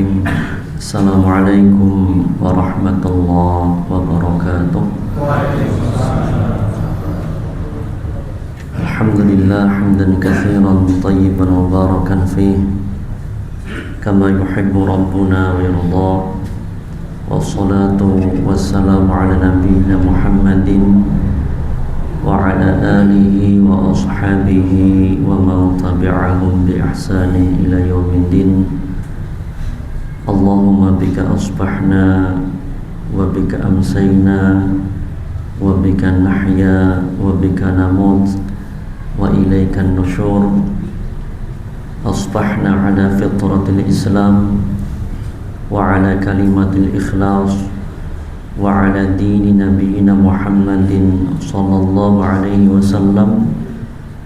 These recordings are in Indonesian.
Bismillahirrahmanirrahim. Assalamualaikum warahmatullahi wabarakatuh. Alhamdulillah hamdan katsiran thayyiban mubarakan fih kama yuhibbu rabbuna wa yarda. Wassalatu wassalamu ala nabiyyina Muhammadin wa ala alihi wa ashabihi wa man tabi'ahum bi ihsani ila yaumiddin. Allahumma bika asbahna wa bika amsayna wa bika nahya wa bika namut wa ilaikan nusyur. Asbahna ala fitratil Islam wa ala kalimatil ikhlas wa ala dini nabiyyina Muhammadin sallallahu alaihi wasallam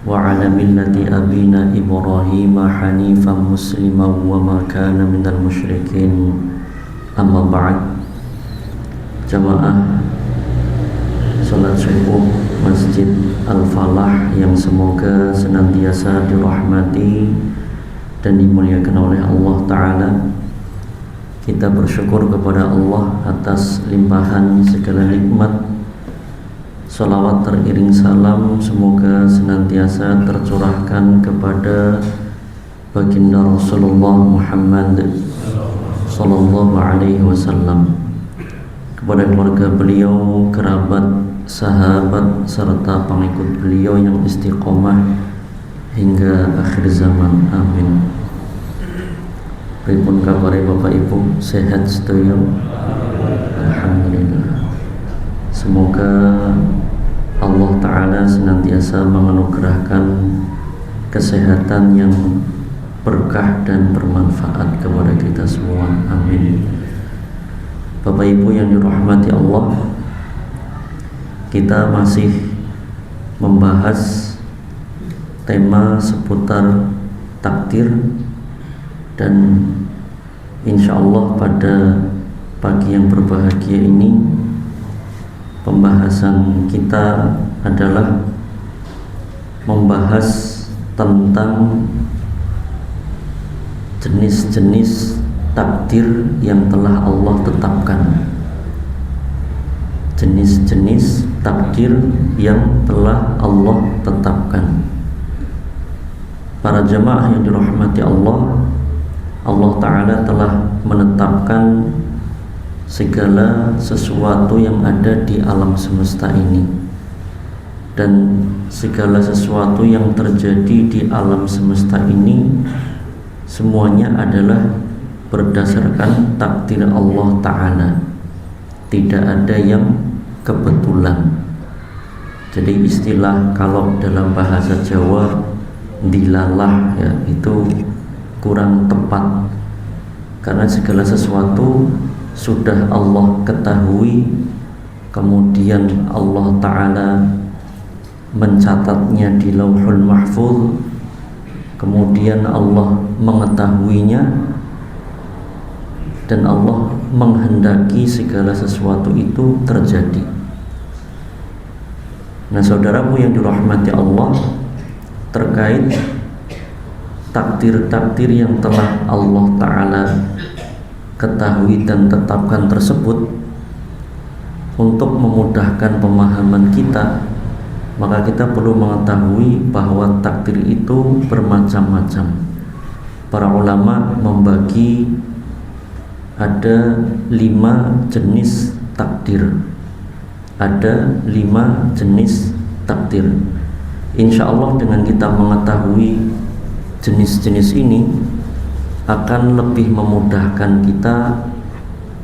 wa ala millati abina Ibrahim hanifan musliman wa ma kana minal musyrikin. Amma ba'd. Jamaah salat subuh Masjid Al-Falah yang semoga senantiasa dirahmati dan dimuliakan oleh Allah Ta'ala. Kita bersyukur kepada Allah atas limpahan segala nikmat. Salawat teriring salam semoga senantiasa tercurahkan kepada baginda Rasulullah Muhammad sallallahu alaihi wasallam, kepada keluarga beliau, kerabat, sahabat serta pengikut beliau yang istiqomah hingga akhir zaman. Amin. Pripun kabare Bapak Ibu, sehat sedaya? Alhamdulillah. Semoga Allah Ta'ala senantiasa menganugerahkan kesehatan yang berkah dan bermanfaat kepada kita semua. Amin. Bapak Ibu yang dirahmati Allah, kita masih membahas tema seputar takdir, dan insya Allah pada pagi yang berbahagia ini pembahasan kita adalah membahas tentang jenis-jenis takdir yang telah Allah tetapkan. Jenis-jenis takdir yang telah Allah tetapkan. Para jemaah yang dirahmati Allah, Allah Ta'ala telah menetapkan segala sesuatu yang ada di alam semesta ini, dan segala sesuatu yang terjadi di alam semesta ini semuanya adalah berdasarkan takdir Allah Ta'ala. Tidak ada yang kebetulan. Jadi istilah kalau dalam bahasa Jawa dilalah ya, itu kurang tepat, karena segala sesuatu sudah Allah ketahui, kemudian Allah Ta'ala mencatatnya di Lauhul Mahfuz, kemudian Allah mengetahuinya, dan Allah menghendaki segala sesuatu itu terjadi. Nah, saudaraku yang dirahmati Allah, terkait takdir-takdir yang telah Allah Ta'ala ketahui dan tetapkan tersebut, untuk memudahkan pemahaman kita, maka kita perlu mengetahui bahwa takdir itu bermacam-macam. Para ulama membagi ada 5 jenis takdir. Ada 5 jenis takdir. Insya Allah dengan kita mengetahui jenis-jenis ini akan lebih memudahkan kita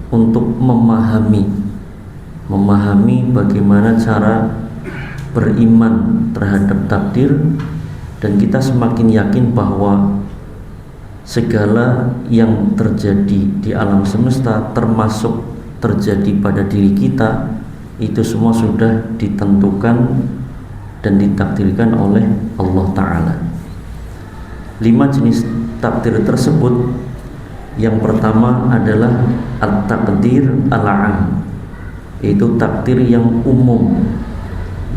untuk memahami bagaimana cara beriman terhadap takdir, dan kita semakin yakin bahwa segala yang terjadi di alam semesta, termasuk terjadi pada diri kita, itu semua sudah ditentukan dan ditakdirkan oleh Allah Ta'ala. 5 jenis takdir tersebut, yang pertama adalah at-takdir al-'am, yaitu takdir yang umum,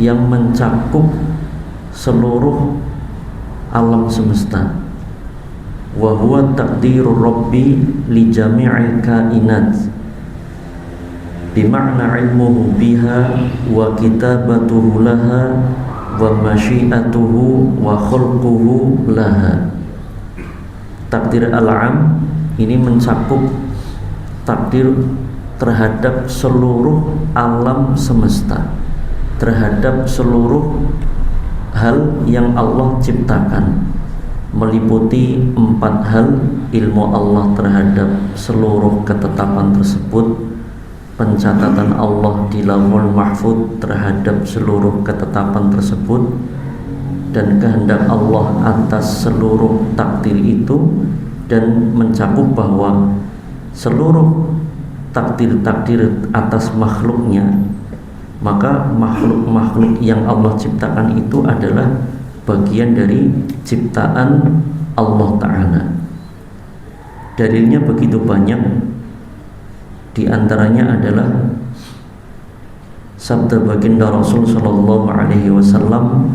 yang mencakup seluruh alam semesta. wa huwa taqdirur rabbi li jami'il kainat bima'na ilmuhu biha wa kitabatuhu laha wa masyiatuhu wa khulquhu laha. Takdir al-am ini mencakup takdir terhadap seluruh alam semesta, terhadap seluruh hal yang Allah ciptakan, meliputi 4 hal: ilmu Allah terhadap seluruh ketetapan tersebut, pencatatan Allah di Lauhul Mahfuz terhadap seluruh ketetapan tersebut, dan kehendak Allah atas seluruh takdir itu, dan mencakup bahwa seluruh takdir-takdir atas makhluknya, maka makhluk-makhluk yang Allah ciptakan itu adalah bagian dari ciptaan Allah Ta'ala. Dalilnya begitu banyak, di antaranya adalah sabda baginda Rasul sallallahu alaihi wasallam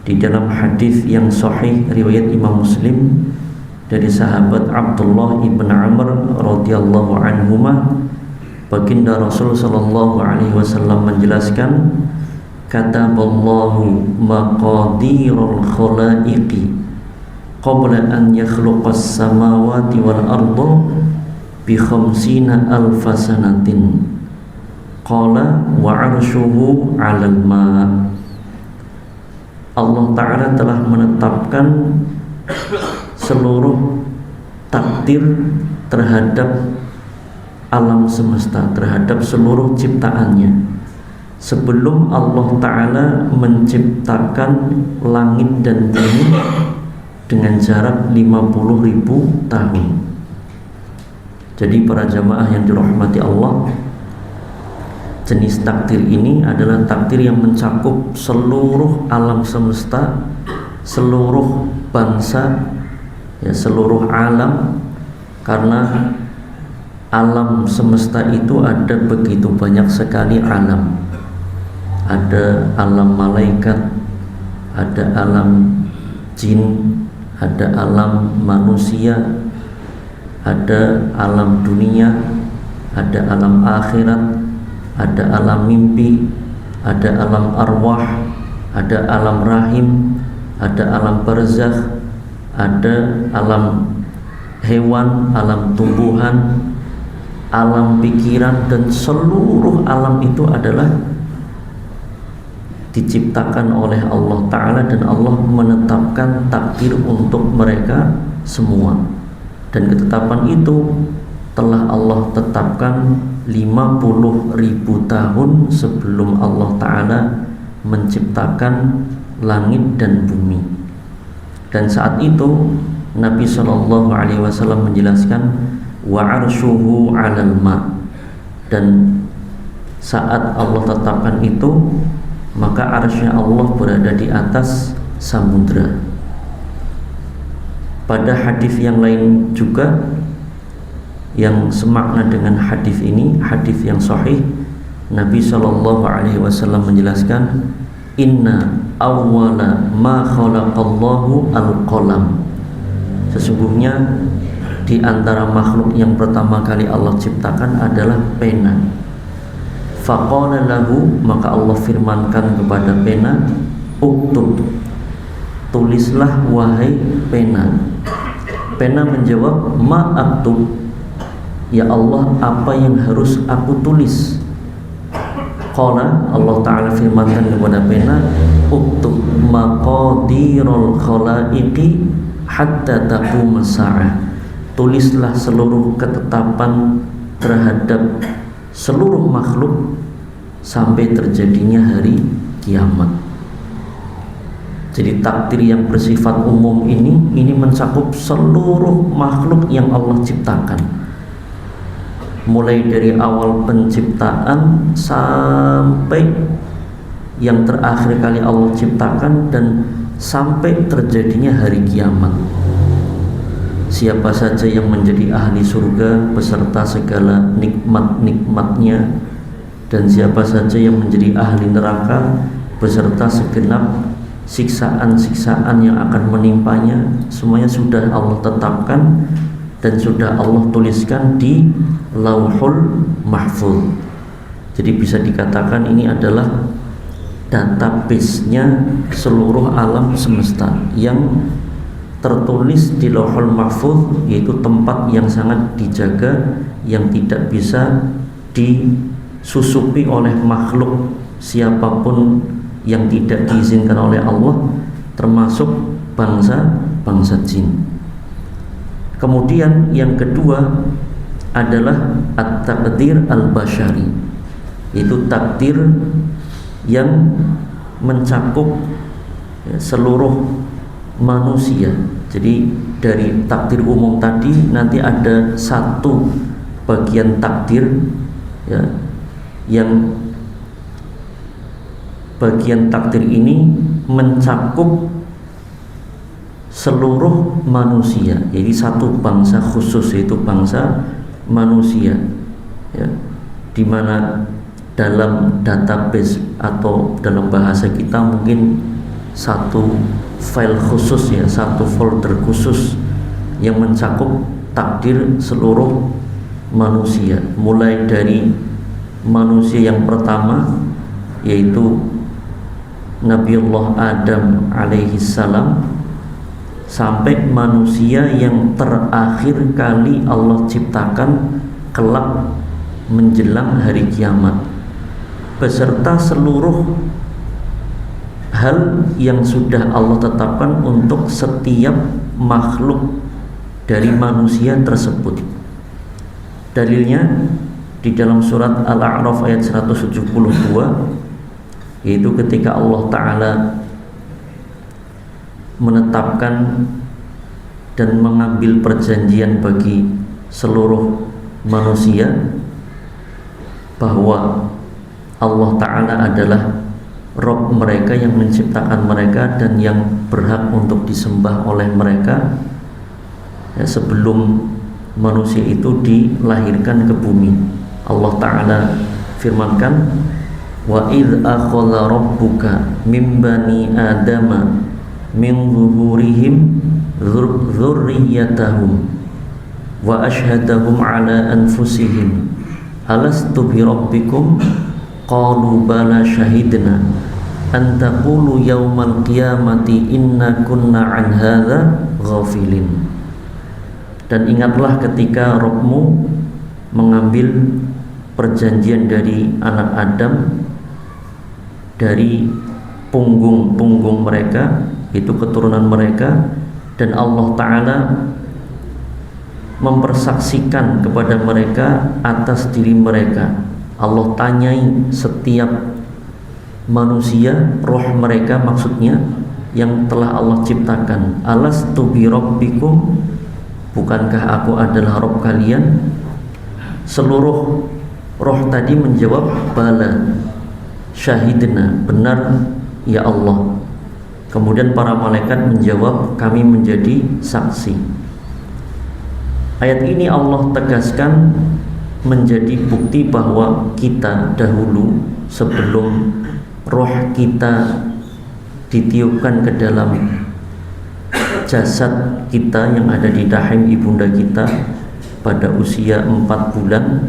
di dalam hadis yang sahih riwayat Imam Muslim dari sahabat Abdullah ibn Amr radhiyallahu anhuma. Baginda Rasul sallallahu alaihi wasallam menjelaskan, kataballahu maqadirul khalaiqi qabla an yakhluqas samawati wal arda bi khamsina alfa sanatin qala wa arshuhu 'alal ma'. Allah Ta'ala telah menetapkan seluruh takdir terhadap alam semesta, terhadap seluruh ciptaannya, sebelum Allah Ta'ala menciptakan langit dan bumi dengan jarak 50.000 tahun. Jadi para jamaah yang dirahmati Allah, jenis takdir ini adalah takdir yang mencakup seluruh alam semesta, seluruh bangsa, ya, seluruh alam. Karena alam semesta itu ada begitu banyak sekali alam. Ada alam malaikat, ada alam jin, ada alam manusia, ada alam dunia, ada alam akhirat, ada alam mimpi, ada alam arwah, ada alam rahim, ada alam barzakh, ada alam hewan, alam tumbuhan, alam pikiran, dan seluruh alam itu adalah diciptakan oleh Allah Ta'ala, dan Allah menetapkan takdir untuk mereka semua. Dan ketetapan itu telah Allah tetapkan 50.000 tahun sebelum Allah Ta'ala menciptakan langit dan bumi. Dan saat itu Nabi SAW menjelaskan wa arshuhu 'alal ma', dan saat Allah tetapkan itu, maka arsy-Nya Allah berada di atas samudra. Pada hadis yang lain juga yang semakna dengan hadis ini, hadis yang sahih, Nabi SAW menjelaskan, inna awwala ma khalaqallahu al-qalam, sesungguhnya di antara makhluk yang pertama kali Allah ciptakan adalah pena. Faqala lahu, maka Allah firmankan kepada pena, uktub, tulislah wahai pena. Pena menjawab, ma aktub, ya Allah, apa yang harus aku tulis? Qala, Allah Ta'ala firmankan kepada pena, uktub maqadirul khalaiqi hatta taqum as-sa'ah, tulislah seluruh ketetapan terhadap seluruh makhluk sampai terjadinya hari kiamat. Jadi takdir yang bersifat umum ini mencakup seluruh makhluk yang Allah ciptakan, mulai dari awal penciptaan sampai yang terakhir kali Allah ciptakan, dan sampai terjadinya hari kiamat. Siapa saja yang menjadi ahli surga beserta segala nikmat-nikmatnya, dan siapa saja yang menjadi ahli neraka beserta segenap siksaan-siksaan yang akan menimpanya semuanya sudah Allah tetapkan dan sudah Allah tuliskan di Lauhul Mahfuz. Jadi bisa dikatakan ini adalah database-nya seluruh alam semesta yang tertulis di Lauhul Mahfuz, yaitu tempat yang sangat dijaga, yang tidak bisa disusupi oleh makhluk siapapun yang tidak diizinkan oleh Allah, termasuk bangsa jin. Kemudian yang kedua adalah at-taqdir al-bashari, itu takdir yang mencakup seluruh manusia. Jadi dari takdir umum tadi nanti ada satu bagian takdir ya, yang bagian takdir ini mencakup seluruh manusia. Jadi satu bangsa khusus, yaitu bangsa manusia ya, dimana dalam database atau dalam bahasa kita mungkin satu file khusus ya, satu folder khusus yang mencakup takdir seluruh manusia, mulai dari manusia yang pertama yaitu Nabiullah Adam alaihi salam sampai manusia yang terakhir kali Allah ciptakan kelak menjelang hari kiamat, beserta seluruh hal yang sudah Allah tetapkan untuk setiap makhluk dari manusia tersebut. Dalilnya di dalam surat Al-A'raf ayat 172, yaitu ketika Allah Ta'ala menetapkan dan mengambil perjanjian bagi seluruh manusia bahwa Allah Ta'ala adalah Rabb mereka yang menciptakan mereka dan yang berhak untuk disembah oleh mereka ya, sebelum manusia itu dilahirkan ke bumi. Allah Ta'ala firmankan, wa idh akhadha rabbuka min bani adama min zuhurihim dzurriyyatahum wa ashhadahum ala anfusihim alastu bi rabbikum qalu bala syahidna an taqulu yaumal qiyamati inna kunna an hadza ghafilin. Dan ingatlah ketika Rabbmu mengambil perjanjian dari anak Adam dari punggung mereka, itu keturunan mereka, dan Allah Ta'ala mempersaksikan kepada mereka atas diri mereka. Allah tanyai setiap manusia, roh mereka maksudnya, yang telah Allah ciptakan, alastu bi rabbikum, bukankah aku adalah Rabb kalian? Seluruh roh tadi menjawab bala syahidna, benar ya Allah. Kemudian para malaikat menjawab, kami menjadi saksi. Ayat ini Allah tegaskan menjadi bukti bahwa kita dahulu sebelum roh kita ditiupkan ke dalam jasad kita yang ada di rahim ibunda kita pada usia 4 bulan,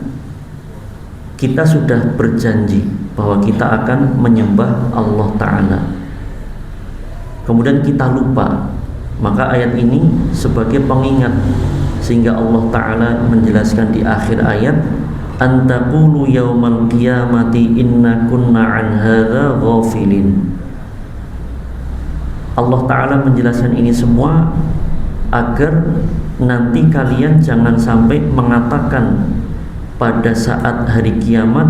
kita sudah berjanji bahwa kita akan menyembah Allah Ta'ala. Kemudian kita lupa, maka ayat ini sebagai pengingat, sehingga Allah Ta'ala menjelaskan di akhir ayat, antaqulu yaumal qiyamati inna kunna an hadza ghafilin. Allah Ta'ala menjelaskan ini semua agar nanti kalian jangan sampai mengatakan pada saat hari kiamat,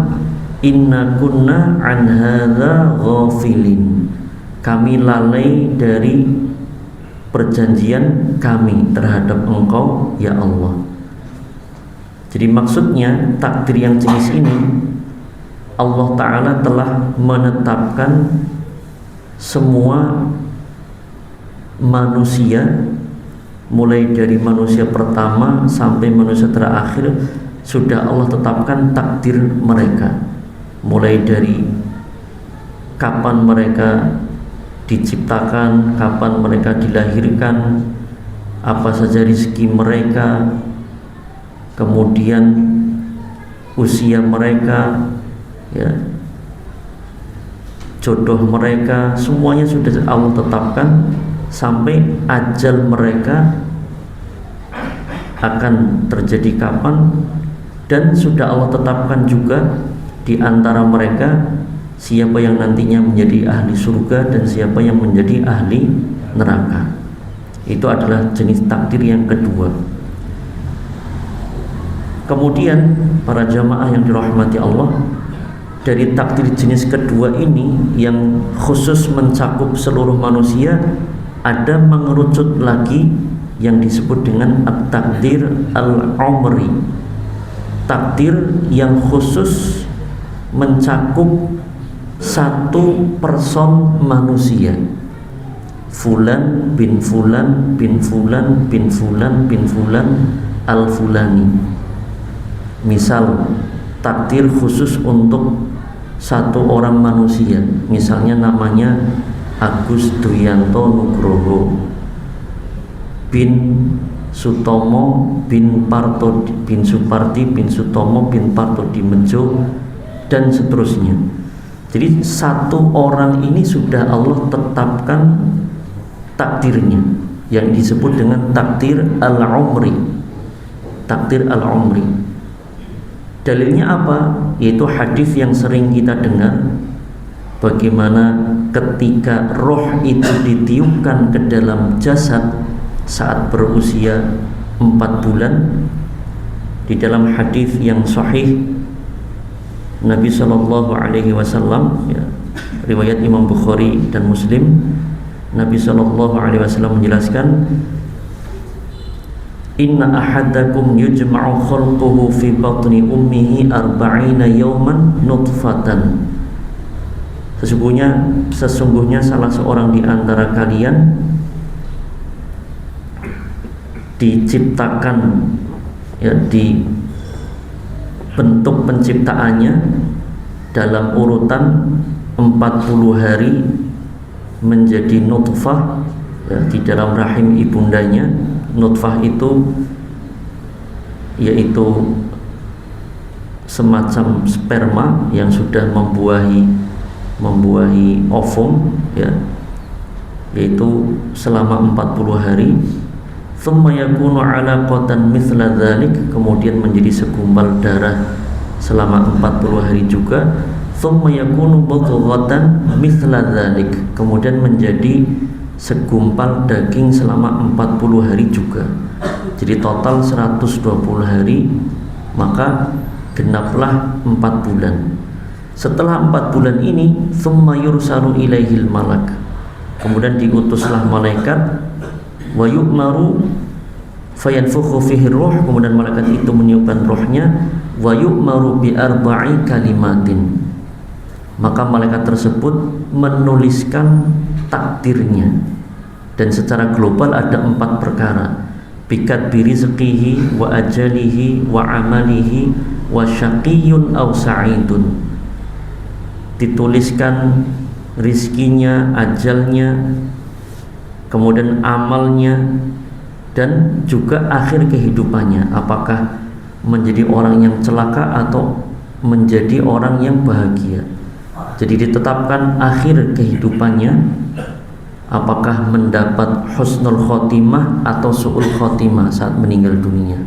inna kunna an hadza ghafilin, kami lalai dari perjanjian kami terhadap engkau ya Allah. Jadi maksudnya takdir yang jenis ini Allah Ta'ala telah menetapkan semua manusia, mulai dari manusia pertama sampai manusia terakhir, sudah Allah tetapkan takdir mereka, mulai dari kapan mereka diciptakan, kapan mereka dilahirkan, apa saja rezeki mereka, kemudian usia mereka, ya, jodoh mereka, semuanya sudah Allah tetapkan sampai ajal mereka akan terjadi kapan, dan sudah Allah tetapkan juga di antara mereka siapa yang nantinya menjadi ahli surga dan siapa yang menjadi ahli neraka. Itu adalah jenis takdir yang kedua. Kemudian para jamaah yang dirahmati Allah, dari takdir jenis kedua ini yang khusus mencakup seluruh manusia, ada mengerucut lagi yang disebut dengan at-takdir al-umri, takdir yang khusus mencakup satu person manusia, fulan bin fulan bin fulan bin fulan bin fulan al-fulani. Misal takdir khusus untuk satu orang manusia, misalnya namanya Agus Duyanto Nugroho bin Sutomo bin Parto bin Suparti bin Sutomo bin Parto Dimejo dan seterusnya. Jadi satu orang ini sudah Allah tetapkan takdirnya yang disebut dengan takdir al-umri. Takdir al-umri. Dalilnya apa? Yaitu hadis yang sering kita dengar, bagaimana ketika roh itu ditiupkan ke dalam jasad saat berusia 4 bulan. Di dalam hadis yang sahih Nabi Shallallahu Alaihi Wasallam, ya, riwayat Imam Bukhari dan Muslim, Nabi Shallallahu Alaihi Wasallam menjelaskan, Inna ahadakum yujma'u khalquhu fi batni ummihi arba'ina yawman nutfatan. Sesungguhnya salah seorang di antara kalian diciptakan, ya, di bentuk penciptaannya dalam urutan 40 hari menjadi nutfah, ya, di dalam rahim ibundanya. Nutfah itu yaitu semacam sperma yang sudah membuahi ovum, ya, yaitu selama 40 hari. Thumma yakunu alaqatan mithla dzalik, kemudian menjadi segumpal darah selama 40 hari juga. Thumma yakunu mudghatan mithla dzalik, kemudian menjadi segumpal daging selama 40 hari juga. Jadi total 120 hari, maka genaplah 4 bulan. Setelah 4 bulan ini, thumma yursalu ilaihil malak, kemudian diutuslah malaikat, wa yu'maru fayanfukhu fihi ruh, kemudian malaikat itu meniupkan rohnya, wa yu'maru bi arba'i kalimatin, maka malaikat tersebut menuliskan takdirnya. Dan secara global ada 4 perkara: bikat birizqihi wa ajalihi wa amalihi wa syaqiyyun aw sa'idun. Dituliskan rizkinya, ajalnya, kemudian amalnya, dan juga akhir kehidupannya, apakah menjadi orang yang celaka atau menjadi orang yang bahagia. Jadi ditetapkan akhir kehidupannya, apakah mendapat husnul khotimah atau su'ul khotimah saat meninggal dunia,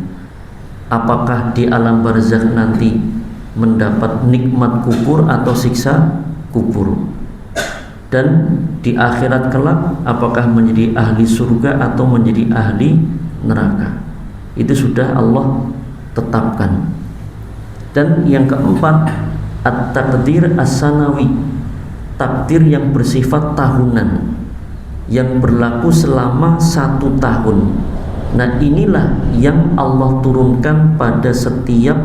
apakah di alam barzakh nanti mendapat nikmat kubur atau siksa kubur, dan di akhirat kelak apakah menjadi ahli surga atau menjadi ahli neraka. Itu sudah Allah tetapkan. Dan yang keempat, at-taqdir as-sanawi, takdir yang bersifat tahunan, yang berlaku selama 1 tahun. Nah, inilah yang Allah turunkan pada setiap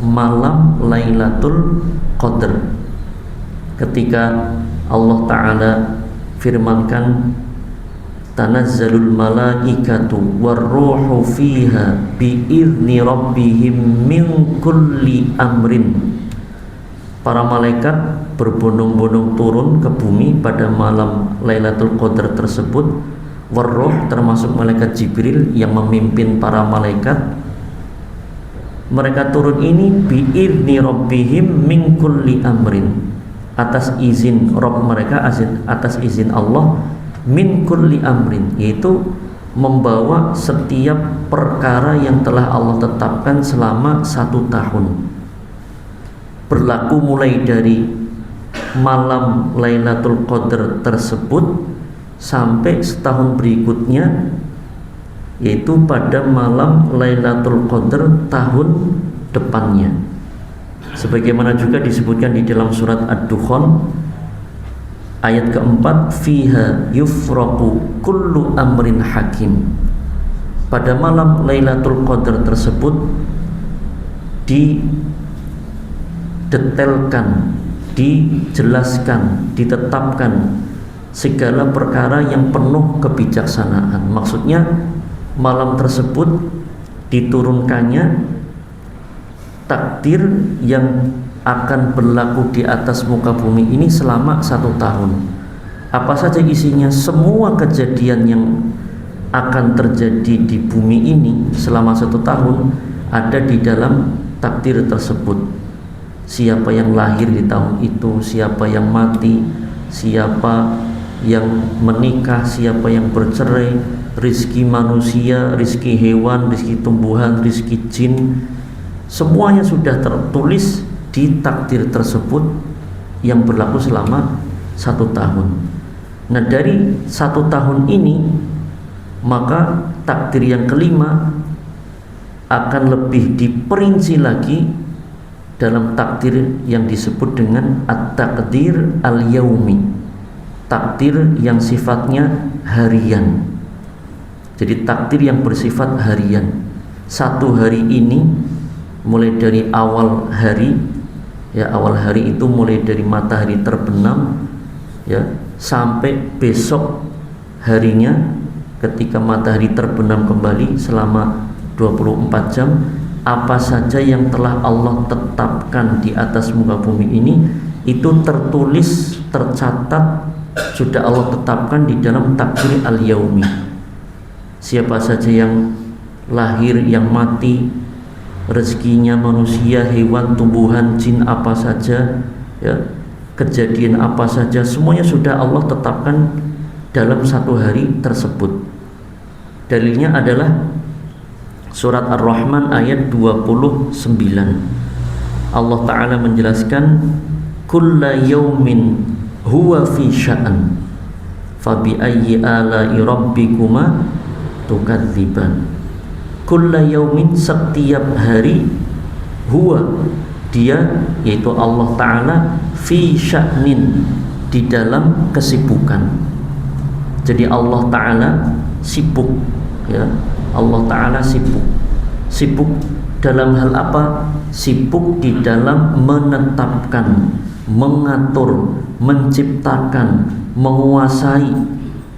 malam Lailatul Qadar, ketika Allah Ta'ala firmankan, tanazzalul malaikatu warruhu fiha biizni rabbihim min kulli amrin. Para malaikat berbondong-bondong turun ke bumi pada malam Lailatul Qadar tersebut. Warroh, termasuk malaikat Jibril yang memimpin para malaikat. Mereka turun ini bi'idni rabbihim min kulli amrin, atas izin Rabb mereka, atas izin Allah, min kulli amrin, yaitu membawa setiap perkara yang telah Allah tetapkan selama 1 tahun, berlaku mulai dari malam Lailatul Qadar tersebut sampai setahun berikutnya, yaitu pada malam Lailatul Qadar tahun depannya. Sebagaimana juga disebutkan di dalam surat Ad-Dukhan ayat keempat, fiha yufraqu kullu amrin hakim. Pada malam Lailatul Qadar tersebut didetailkan, dijelaskan, ditetapkan segala perkara yang penuh kebijaksanaan. Maksudnya malam tersebut diturunkannya takdir yang akan berlaku di atas muka bumi ini selama 1 tahun. Apa saja isinya? Semua kejadian yang akan terjadi di bumi ini selama 1 tahun ada di dalam takdir tersebut. Siapa yang lahir di tahun itu, siapa yang mati, siapa yang menikah, siapa yang bercerai, rizki manusia, rizki hewan, rizki tumbuhan, rizki jin, semuanya sudah tertulis di takdir tersebut yang berlaku selama 1 tahun. Nah, dari 1 tahun ini maka takdir yang kelima akan lebih diperinci lagi dalam takdir yang disebut dengan at-taqdir al-yaumi, takdir yang sifatnya harian. Jadi takdir yang bersifat harian. 1 hari ini mulai dari awal hari, ya, awal hari itu mulai dari matahari terbenam, ya, sampai besok harinya ketika matahari terbenam kembali selama 24 jam. Apa saja yang telah Allah tetapkan di atas muka bumi ini itu tertulis, tercatat, sudah Allah tetapkan di dalam takdir al-yaumi. Siapa saja yang lahir, yang mati, rezekinya manusia, hewan, tumbuhan, jin, apa saja, ya, kejadian apa saja, semuanya sudah Allah tetapkan dalam 1 hari tersebut. Dalilnya adalah surat Ar-Rahman ayat 29. Allah Ta'ala menjelaskan, kulla yaumin huwa fi sya'an fabi ayyi ala'i rabbikuma tukadziban. Kulla yaumin, setiap hari, huwa, dia, yaitu Allah Ta'ala, fi sya'nin, di dalam kesibukan. Jadi Allah Ta'ala sibuk, ya, Allah Ta'ala sibuk dalam hal apa? Sibuk di dalam menetapkan, mengatur, menciptakan, menguasai,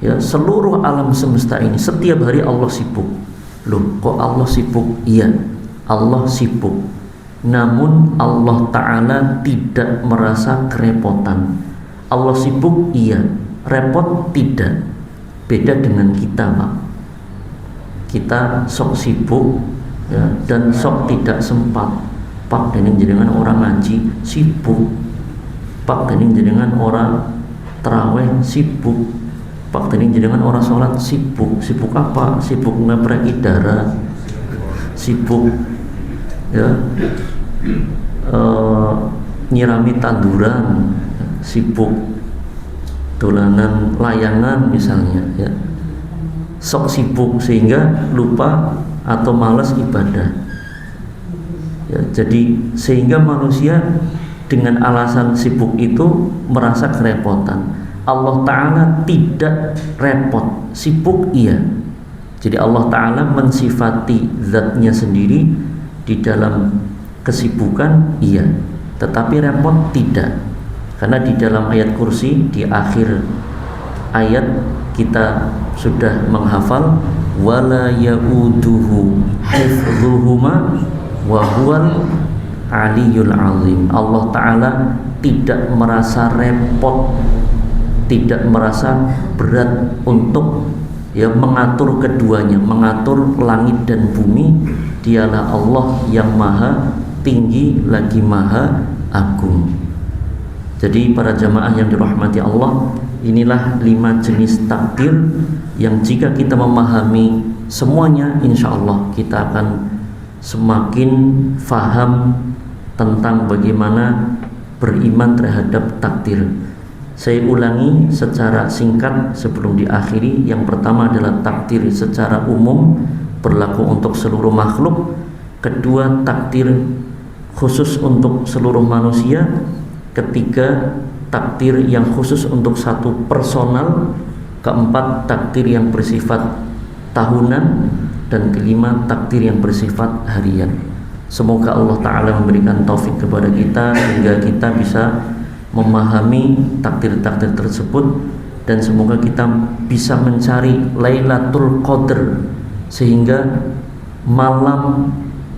ya, seluruh alam semesta ini. Setiap hari Allah sibuk. Loh, kok Allah sibuk? Iya, Allah sibuk. Namun Allah Ta'ala tidak merasa kerepotan. Allah sibuk, iya. Repot, tidak. Beda dengan kita, Pak. Kita sok sibuk, ya, dan sok tidak sempat. Pak, dening jenengan orang ngaji sibuk. Pak, dening jenengan orang terawih sibuk. Pak, dening jenengan orang sholat sibuk. Sibuk apa? Sibuk ngepreki darah, sibuk, ya, nyirami tanduran, sibuk dolanan layangan misalnya, ya. Sok sibuk sehingga lupa atau malas ibadah, ya. Jadi sehingga manusia dengan alasan sibuk itu merasa kerepotan. Allah Ta'ala tidak repot, sibuk iya. Jadi Allah Ta'ala mensifati zatnya sendiri di dalam kesibukan iya, tetapi repot tidak. Karena di dalam ayat kursi, di akhir ayat kita sudah menghafal, wala yauduhu hifdhuhuma wa huwal aliyul azim. Allah Ta'ala tidak merasa repot, tidak merasa berat untuk mengatur keduanya, mengatur langit dan bumi. Dialah Allah yang maha tinggi lagi maha agung. Jadi para jamaah yang dirahmati Allah, inilah 5 jenis takdir yang jika kita memahami semuanya, insya Allah kita akan semakin faham tentang bagaimana beriman terhadap takdir. Saya ulangi secara singkat sebelum diakhiri. Yang pertama adalah takdir secara umum, berlaku untuk seluruh makhluk. Kedua, takdir khusus untuk seluruh manusia. Ketiga, takdir yang khusus untuk satu personal. Keempat, takdir yang bersifat tahunan. Dan kelima, takdir yang bersifat harian. Semoga Allah Ta'ala memberikan taufik kepada kita sehingga kita bisa memahami takdir-takdir tersebut, dan semoga kita bisa mencari Lailatul Qadar sehingga malam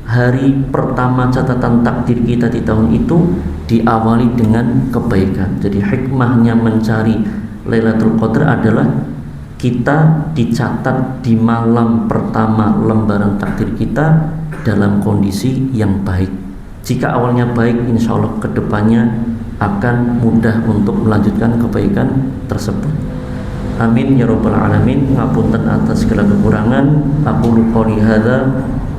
hari pertama catatan takdir kita di tahun itu diawali dengan kebaikan. Jadi hikmahnya mencari Lailatul Qadar adalah kita dicatat di malam pertama lembaran takdir kita dalam kondisi yang baik. Jika awalnya baik, insya Allah kedepannya akan mudah untuk melanjutkan kebaikan tersebut. Amin ya rabbal alamin. Ngapunten atas segala kekurangan. Aku qouli hadza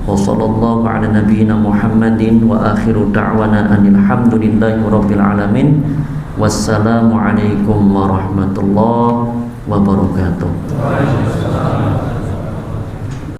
wa sallallahu ala nabiyyina Muhammadin wa akhiru da'wana anil hamdulillahi rabbil alamin. Wassalamu alaikum warahmatullahi wabarakatuh.